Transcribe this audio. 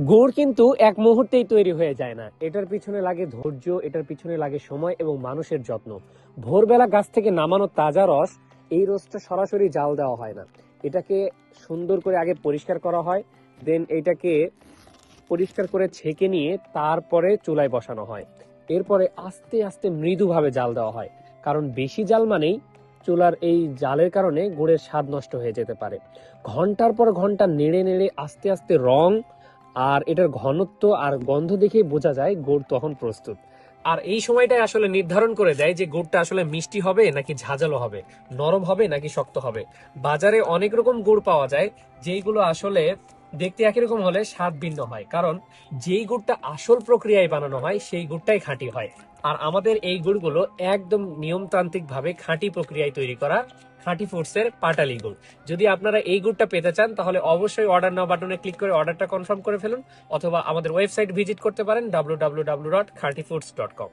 গুড় কিন্তু এক মুহূর্তেই তৈরি হয়ে যায় না, এটার পিছনে লাগে ধৈর্য, এটার পিছনে লাগে সময় এবং মানুষের যত্ন। ভোরবেলা গাছ থেকে নামানো তাজা রস, এই রসটা সরাসরি জাল দেওয়া হয় না, এটাকে সুন্দর করে আগে পরিষ্কার করা হয়, দেন এটাকে পরিষ্কার করে ছেঁকে নিয়ে তারপরে চুলায় বসানো হয়। এরপরে আস্তে আস্তে মৃদুভাবে জাল দেওয়া হয়, কারণ বেশি জাল মানেই চুলার এই জালের কারণে গুড়ের স্বাদ নষ্ট হয়ে যেতে পারে। ঘন্টার পর ঘন্টা নেড়ে নেড়ে আস্তে আস্তে রং আর এটার ঘনত্ব আর গন্ধ দেখেই বোঝা যায় গুড় তখন প্রস্তুত। আর এই সময়টাই আসলে নির্ধারণ করে দেয় যে গুড়টা আসলে মিষ্টি হবে নাকি ঝাঁঝালো হবে, নরম হবে নাকি শক্ত হবে। বাজারে অনেক রকম গুড় পাওয়া যায়, যেইগুলো আসলে দেখতে একই রকম হলে স্বাদ ভিন্ন হয়, কারণ যেই গুড়টা আসল প্রক্রিয়ায় বানানো হয় সেই গুড়টাই খাঁটি হয়। আর আমাদের এই গুড়গুলো একদম নিয়মতান্ত্রিক ভাবে খাঁটি প্রক্রিয়ায় তৈরি করা খাঁটি ফুডসের পাটালি গুড়। যদি আপনারা এই গুড়টা পেতে চান তাহলে অবশ্যই অর্ডার নাও বাটনে ক্লিক করে অর্ডারটা কনফার্ম করে ফেলুন, অথবা আমাদের ওয়েবসাইট ভিজিট করতে পারেন www.khantifoods.com।